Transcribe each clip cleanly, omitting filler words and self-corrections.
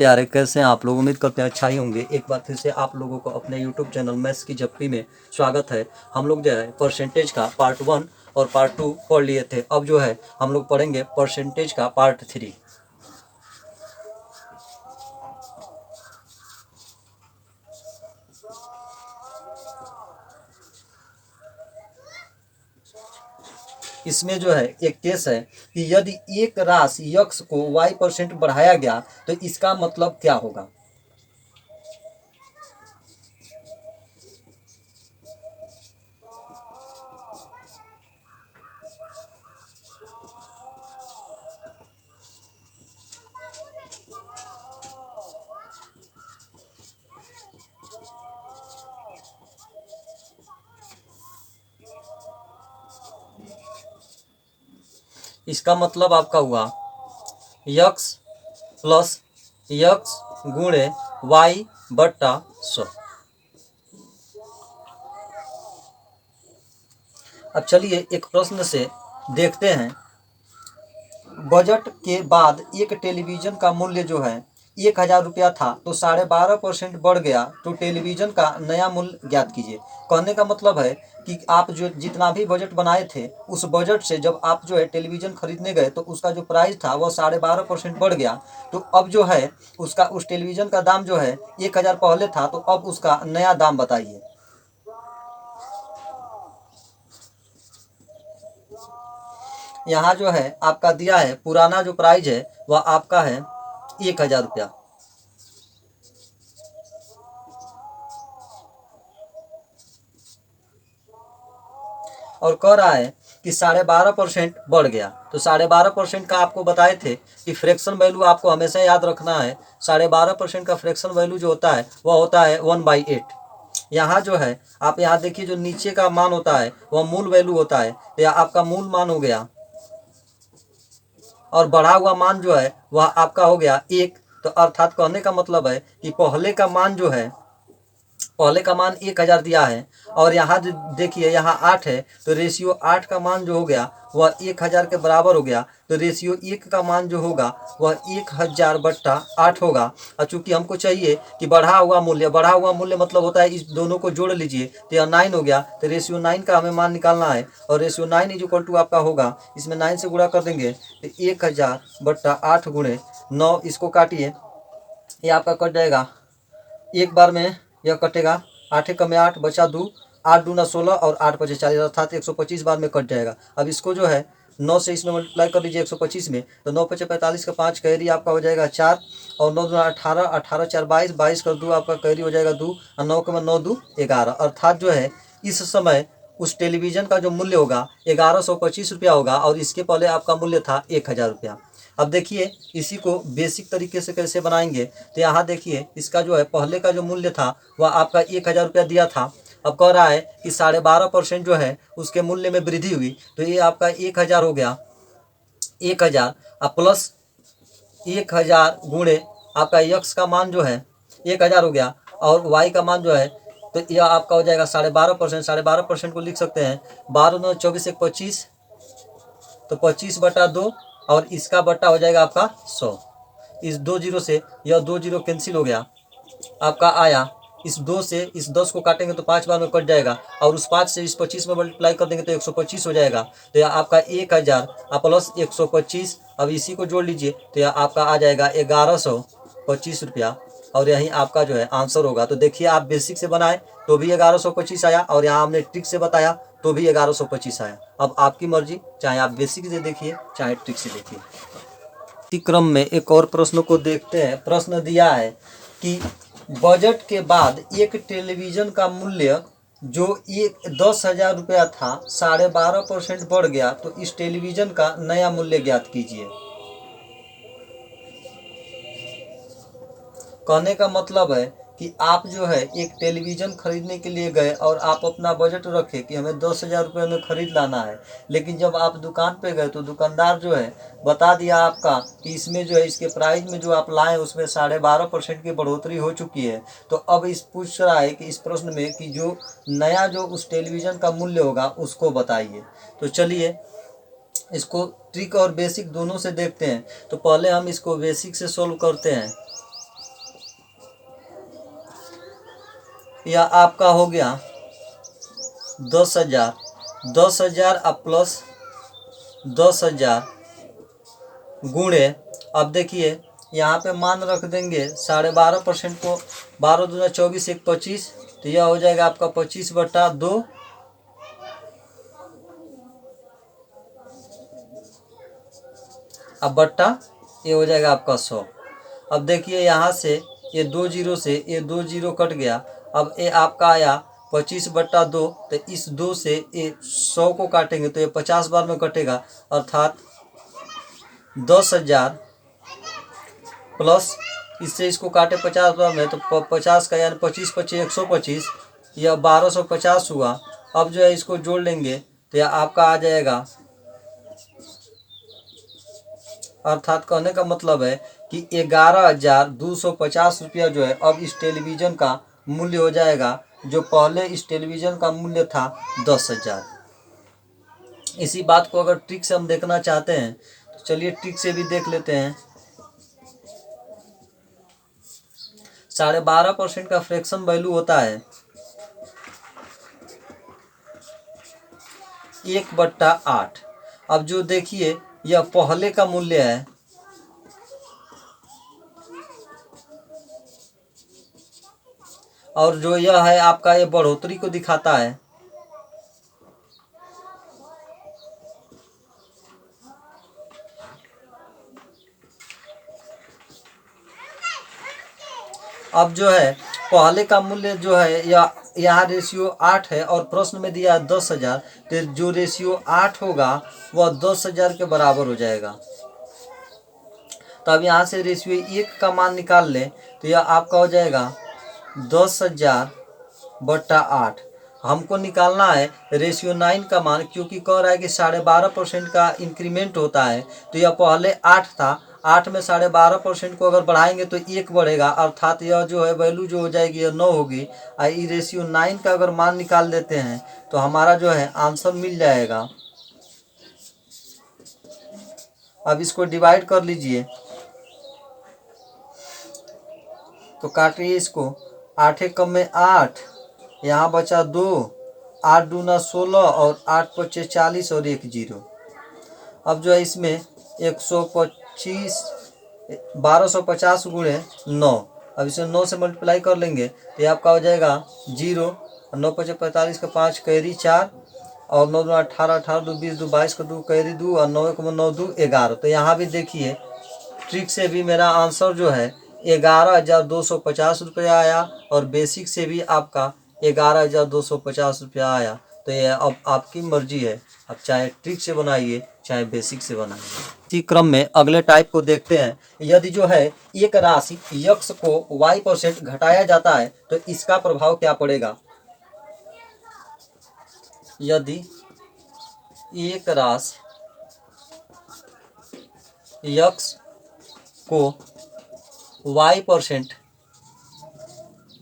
प्यारे, कैसे हैं आप लोग? उम्मीद करते हैं अच्छा ही होंगे। एक बार फिर से आप लोगों को अपने यूट्यूब चैनल मैथ्स की झप्पी में स्वागत है। हम लोग जो है परसेंटेज का पार्ट 1 और पार्ट 2 पढ़ लिए थे। अब जो है हम लोग पढ़ेंगे परसेंटेज का पार्ट 3। इसमें जो है एक केस है कि यदि एक राशि यक्स को y% बढ़ाया गया तो इसका मतलब क्या होगा। इसका मतलब आपका हुआ यक्स प्लस यक्स गुणे वाई बट्टा 100। अब चलिए एक प्रश्न से देखते हैं। बजट के बाद एक टेलीविजन का मूल्य जो है 1,000 रुपया था तो 12.5% बढ़ गया तो टेलीविजन का नया मूल्य ज्ञात कीजिए। कहने का मतलब है कि आप जो जितना भी बजट बनाए थे उस बजट से जब आप जो है टेलीविजन खरीदने गए तो उसका जो प्राइस था वह 12.5% बढ़ गया। तो अब जो है उसका उस टेलीविजन का दाम जो है 1,000 पहले था तो अब उसका नया दाम बताइए। यहाँ जो है आपका दिया है पुराना जो प्राइस है वह आपका है 1,000 रुपया और कह रहा है कि 12.5% बढ़ गया। तो 12.5% का आपको बताए थे कि फ्रैक्शन वैल्यू आपको हमेशा याद रखना है। 12.5% का फ्रैक्शन वैल्यू जो होता है वह होता है 1/8। यहाँ जो है आप यहाँ देखिए जो नीचे का मान होता है वह मूल वैल्यू होता है। तो यह आपका मूल मान हो गया और बढ़ा हुआ मान जो है वह आपका हो गया 1। तो अर्थात कहने का मतलब है कि पहले का मान 1,000 दिया है और यहाँ जो देखिए यहाँ 8 है तो रेशियो 8 का मान जो हो गया वह 1,000 के बराबर हो गया। तो रेशियो 1 का मान जो होगा वह 1,000/8 होगा। और चूंकि हमको चाहिए कि बढ़ा हुआ मूल्य मतलब होता है इस दोनों को जोड़ लीजिए तो यह 9 हो गया। तो रेशियो 9 का हमें मान निकालना है और रेशियो 9 = आपका होगा, इसमें 9 से गुणा कर देंगे तो 1,000/8 गुणे 9, इसको काटिए ये आपका कट जाएगा। एक बार में यह कटेगा, 8 कम में 8 बचा 2, 8 दूना 16 और 8 पचे 40 अर्थात 125 बार में कट जाएगा। अब इसको जो है 9 से इसमें मल्टीप्लाई कर लीजिए 125 में तो 9 पचे 45 का 5 कैरी आपका हो जाएगा 4 और 9 दूना 18, 18 4 22, 22 कर 2 आपका कैरी हो जाएगा 2 और 9 के में 9 2 11। अर्थात जो है इस समय उस टेलीविज़न का जो मूल्य होगा 1,125 रुपया होगा और इसके पहले आपका मूल्य था 1,000 रुपया। अब देखिए इसी को बेसिक तरीके से कैसे बनाएंगे। तो यहाँ देखिए इसका जो है पहले का जो मूल्य था वह आपका 1,000 रुपया दिया था। अब कह रहा है कि 12.5% जो है उसके मूल्य में वृद्धि हुई तो ये आपका 1,000 हो गया। 1,000 अब प्लस 1,000 गुणे आपका यक्स का मान जो है 1,000 हो गया और वाई का मान जो है तो यह आपका हो जाएगा 12.5%। 12.5% को लिख सकते हैं 12 9 24 1 25 तो 25/2 और इसका बट्टा हो जाएगा आपका 100। इस 2 जीरो से यह 2 जीरो कैंसिल हो गया, आपका आया इस 2 से इस 10 को काटेंगे तो 5 बार में कट जाएगा और उस 5 से इस 25 में मल्टीप्लाई कर देंगे तो 125 हो जाएगा। तो यह आपका 1,000 प्लस 125, अब इसी को जोड़ लीजिए तो यह आपका आ जाएगा 1,125 रुपया और यही आपका जो है आंसर होगा। तो देखिए आप बेसिक से बनाए तो भी 1,125 आया और यहाँ हमने ट्रिक से बताया तो भी 1,125 आया। अब आपकी मर्जी, चाहे आप बेसिक से देखिए चाहे ट्रिक से देखिए। इसी क्रम में एक और प्रश्न को देखते हैं। प्रश्न दिया है कि बजट के बाद एक टेलीविज़न का मूल्य जो 10,000 रुपया था 12.5% बढ़ गया तो इस टेलीविज़न का नया मूल्य ज्ञात कीजिए। कहने का मतलब है कि आप जो है एक टेलीविज़न खरीदने के लिए गए और आप अपना बजट रखे कि हमें 10,000 रुपये में ख़रीद लाना है, लेकिन जब आप दुकान पे गए तो दुकानदार जो है बता दिया आपका कि इसमें जो है इसके प्राइस में जो आप लाए उसमें 12.5% की बढ़ोतरी हो चुकी है। तो अब इस पूछ रहा है कि इस प्रश्न में कि जो नया जो उस टेलीविज़न का मूल्य होगा उसको बताइए। तो चलिए इसको ट्रिक और बेसिक दोनों से देखते हैं। तो पहले हम इसको बेसिक से सोल्व करते हैं। यह आपका हो गया 10,000, 10,000 अब प्लस 10,000 गुणे, अब देखिए यहाँ पे मान रख देंगे 12.5% को, 12 दूना 24, 1 25, तो यह हो जाएगा आपका 25/2, अब बट्टा ये हो जाएगा आपका 100। अब देखिए यहाँ से ये 2 जीरो से ये 2 जीरो कट गया, अब ये आपका आया 25/2, तो इस 2 से ये 100 को काटेंगे तो ये 50 बार में कटेगा, अर्थात 10,000 प्लस इससे इसको काटे 50 बार में, तो 50 का यानी 25 25 125, यह 1250 हुआ। अब जो है इसको जोड़ लेंगे तो यह आपका आ जाएगा, अर्थात कहने का मतलब है कि 11,250 रुपया जो है अब इस टेलीविज़न का मूल्य हो जाएगा, जो पहले इस टेलीविज़न का मूल्य था 10,000। इसी बात को अगर ट्रिक से हम देखना चाहते हैं तो चलिए ट्रिक से भी देख लेते हैं। 12.5% का फ्रैक्शन वैल्यू होता है 1/8। अब जो देखिए यह पहले का मूल्य है, और जो यह है आपका ये बढ़ोतरी को दिखाता है। अब जो है पहले का मूल्य जो है या यहाँ रेशियो 8 है और प्रश्न में दिया है 10,000, तो जो रेशियो 8 होगा वह 10,000 के बराबर हो जाएगा। तो अब यहाँ से रेशियो 1 का मान निकाल लें तो यह आपका हो जाएगा 10,000/8। हमको निकालना है रेशियो 9 का मान, क्योंकि कह रहा है कि 12.5% का इंक्रीमेंट होता है, तो यह पहले 8 था, 8 में 12.5% को अगर बढ़ाएंगे तो 1 बढ़ेगा, अर्थात यह जो है वैल्यू जो हो जाएगी यह 9 होगी। ये रेशियो 9 का अगर मान निकाल देते हैं तो हमारा जो है आंसर मिल जाएगा। अब इसको डिवाइड कर लीजिए तो काटिए इसको, 8 कम में 8, यहाँ बचा 2, 8 दूना 16 और 8 पच्चे 40 और 1 जीरो। अब जो है इसमें 125 1250 गुणे 9, अब इसे 9 से मल्टीप्लाई कर लेंगे तो ये आपका हो जाएगा 0, 9 पच्चे 45 का 5 कैरी 4 और 9 दूना 18, 18 2 20 2 22 का 2 कैरी 2 और 9 को 9 2 11। तो यहाँ भी देखिए ट्रिक से भी मेरा आंसर जो है 11,250 रुपया आया, और बेसिक से भी आपका 11,250 रुपया आया। तो ये अब आपकी मर्जी है, अब चाहे ट्रिक से बनाइए चाहे बेसिक से बनाइए। इसी क्रम में अगले टाइप को देखते हैं। यदि जो है एक राशि यक्स को y% घटाया जाता है तो इसका प्रभाव क्या पड़ेगा। यदि एक राशि यक्स को y%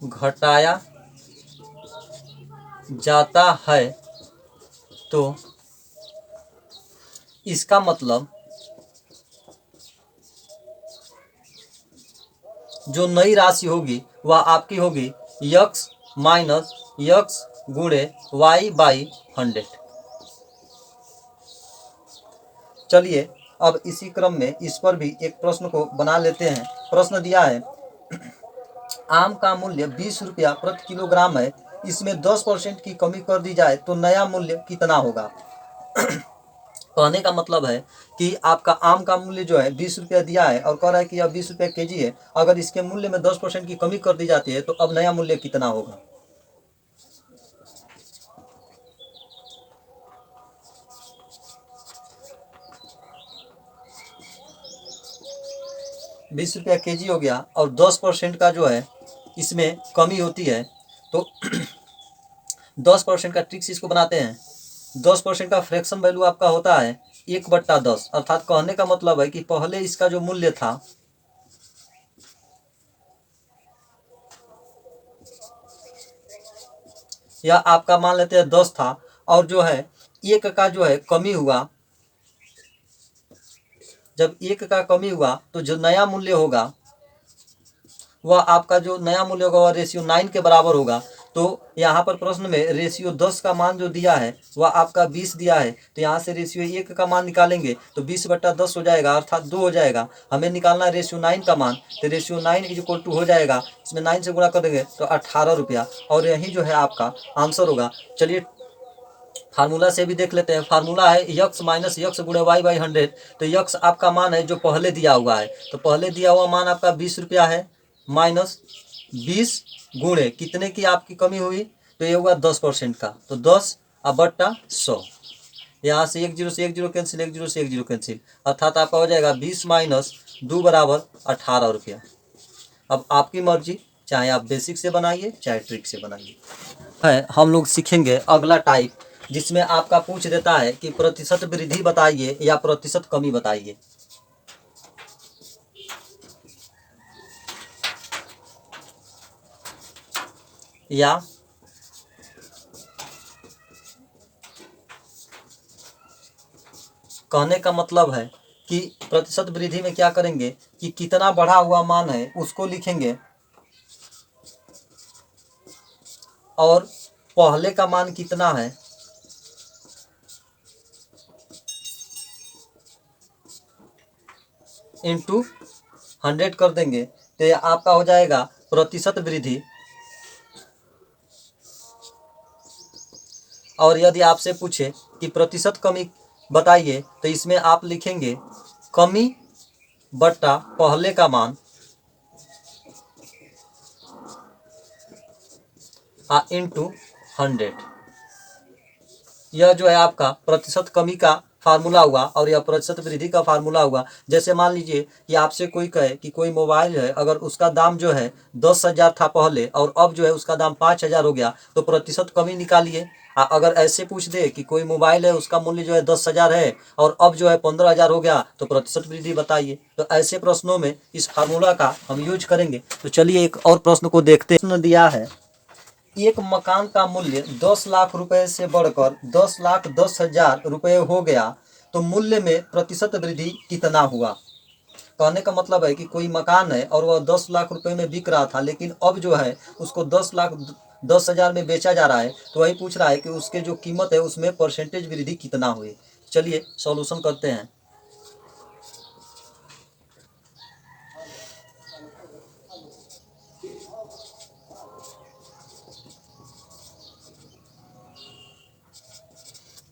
घटाया जाता है तो इसका मतलब जो नई राशि होगी वह आपकी होगी यक्स माइनस यक्स गुणे y/100। चलिए अब इसी क्रम में इस पर भी एक प्रश्न को बना लेते हैं। प्रश्न दिया है आम का मूल्य 20 रुपया प्रति किलोग्राम है, इसमें 10% की कमी कर दी जाए तो नया मूल्य कितना होगा। कहने का मतलब है कि आपका आम का मूल्य जो है 20 रुपया दिया है और कह रहा है कि यह 20 रुपया केजी है, अगर इसके मूल्य में 10% की कमी कर दी जाती है तो अब नया मूल्य कितना होगा। ₹20 केजी हो गया और 10% का जो है इसमें कमी होती है, तो 10% का ट्रिक से इसको बनाते हैं। 10% का फ्रैक्शन वैल्यू आपका होता है 1/10, अर्थात कहने का मतलब है कि पहले इसका जो मूल्य था यह आपका मान लेते हैं 10 था, और जो है 1 का जो है कमी हुआ, जब 1 का कमी हुआ तो जो नया मूल्य होगा वह आपका जो नया मूल्य होगा वह रेशियो 9 के बराबर होगा। तो यहाँ पर प्रश्न में रेशियो 10 का मान जो दिया है वह आपका 20 दिया है, तो यहाँ से रेशियो 1 का मान निकालेंगे तो 20/10 हो जाएगा, अर्थात 2 हो जाएगा। हमें निकालना है रेशियो 9 का मान, तो रेशियो 9 इक्वल टू हो जाएगा, इसमें 9 से गुणा कर देंगे तो 18 रुपया, और यही जो है आपका आंसर होगा। चलिए फार्मूला से भी देख लेते हैं। फार्मूला है यक्स माइनस यक्स गुणे वाई बाई 100। तो यक्स आपका मान है जो पहले दिया हुआ है, तो पहले दिया हुआ मान आपका 20 रुपया है, माइनस 20 गुणे कितने की आपकी कमी हुई, तो ये हुआ 10% का, तो 10 बट्टा 100। यहाँ से 1 0 से 1 0 कैंसिल, 1 0 से 1 0 कैंसिल, अर्थात आपका हो जाएगा 20 माइनस 2 बराबर 18 रुपया। अब आपकी मर्जी, चाहे आप बेसिक से बनाइए चाहे ट्रिक से बनाइए। है हम लोग सीखेंगे अगला टाइप, जिसमें आपका पूछ देता है कि प्रतिशत वृद्धि बताइए या प्रतिशत कमी बताइए। या कहने का मतलब है कि प्रतिशत वृद्धि में क्या करेंगे कि कितना बढ़ा हुआ मान है उसको लिखेंगे, और पहले का मान कितना है इंटू 100 कर देंगे, तो ये आपका हो जाएगा प्रतिशत वृद्धि। और यदि आपसे पूछे कि प्रतिशत कमी बताइए, तो इसमें आप लिखेंगे कमी बट्टा पहले का मान इंटू 100। यह जो है आपका प्रतिशत कमी का फार्मूला हुआ, और यह प्रतिशत वृद्धि का फार्मूला हुआ। जैसे मान लीजिए कि आपसे कोई कहे कि कोई मोबाइल है, अगर उसका दाम जो है 10,000 था पहले और अब जो है उसका दाम 5,000 हो गया, तो प्रतिशत कमी निकालिए। अगर ऐसे पूछ दे कि कोई मोबाइल है उसका मूल्य जो है 10,000 है और अब जो है 15,000 हो गया, तो प्रतिशत वृद्धि बताइए। तो ऐसे प्रश्नों में इस फार्मूला का हम यूज करेंगे। तो चलिए एक और प्रश्न को देखते हैं। प्रश्न दिया है एक मकान का मूल्य 10 लाख रुपए से बढ़कर 10,10,000 रुपए हो गया, तो मूल्य में प्रतिशत वृद्धि कितना हुआ। कहने का मतलब है कि कोई मकान है और वह 10 लाख रुपए में बिक रहा था, लेकिन अब जो है उसको 10,10,000 में बेचा जा रहा है, तो वही पूछ रहा है कि उसके जो कीमत है उसमें परसेंटेज वृद्धि कितना हुई। चलिए सॉल्यूशन करते हैं।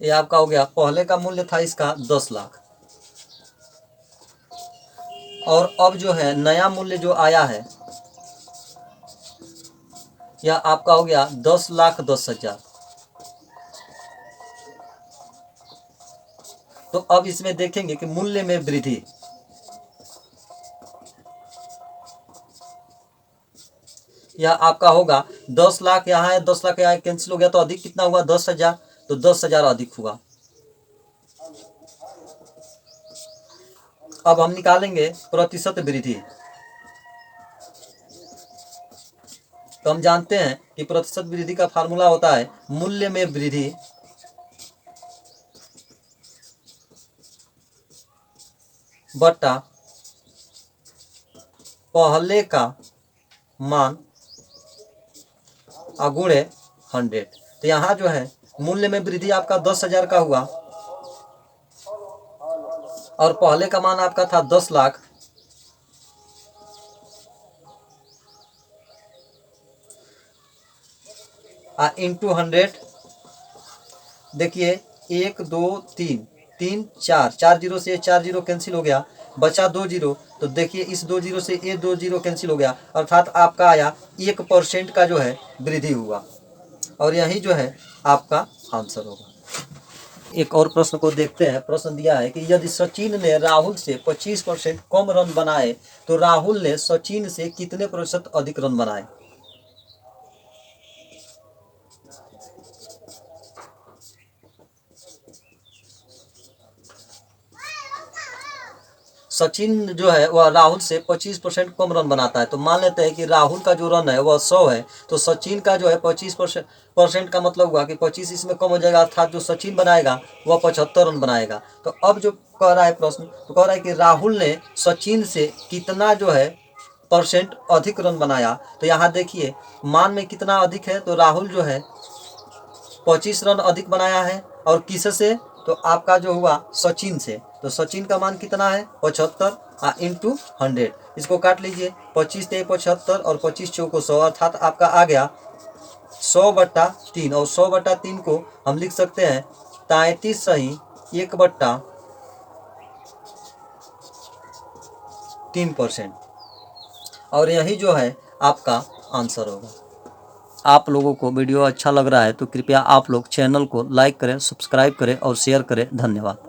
ये आपका हो गया, पहले का मूल्य था इसका 10 लाख, और अब जो है नया मूल्य जो आया है यह आपका हो गया 10,10,000। तो अब इसमें देखेंगे कि मूल्य में वृद्धि, यह आपका होगा 10 लाख, यहाँ है 10 लाख, यहाँ कैंसिल हो गया, तो अधिक कितना हुआ 10,000, तो 10,000 अधिक हुआ। अब हम निकालेंगे प्रतिशत वृद्धि। तो हम जानते हैं कि प्रतिशत वृद्धि का फार्मूला होता है मूल्य में वृद्धि बट्टा पहले का मान गुणे 100। तो यहाँ जो है मूल्य में वृद्धि आपका 10,000 का हुआ, और पहले का मान आपका था 10 लाख, इंटू 100। देखिए 1 2 3 3 4 4 जीरो से 4 जीरो कैंसिल हो गया, बचा 2 जीरो। तो देखिए इस 2 जीरो से ये 2 जीरो कैंसिल हो गया, अर्थात आपका आया 1% का जो है वृद्धि हुआ, और यही जो है आपका आंसर होगा। एक और प्रश्न को देखते हैं। प्रश्न दिया है कि यदि सचिन ने राहुल से 25% कम रन बनाए, तो राहुल ने सचिन से कितने प्रतिशत अधिक रन बनाए। सचिन जो है वह राहुल से 25% कम रन बनाता है, तो मान लेते हैं कि राहुल का जो रन है वह 100 है, तो सचिन का जो है 25% का मतलब हुआ कि 25 इसमें कम हो जाएगा, अर्थात जो सचिन बनाएगा वह 75 रन बनाएगा। तो अब जो कह रहा है प्रश्न, तो कह रहा है कि राहुल ने सचिन से कितना जो है 30% अधिक रन बनाया। तो यहाँ देखिए मान में कितना अधिक है, तो राहुल जो है 25 रन अधिक बनाया है। और किससे, तो आपका जो हुआ सचिन से। तो सचिन का मान कितना है 75 इंटू 100। इसको काट लीजिए, 25 से 75 और 25 चौको 100, अर्थात आपका आ गया 100/3। और 100/3 को हम लिख सकते हैं 33 सही 1/3%। और यही जो है आपका आंसर होगा। आप लोगों को वीडियो अच्छा लग रहा है तो कृपया आप लोग चैनल को लाइक करें, सब्सक्राइब करें और शेयर करें। धन्यवाद।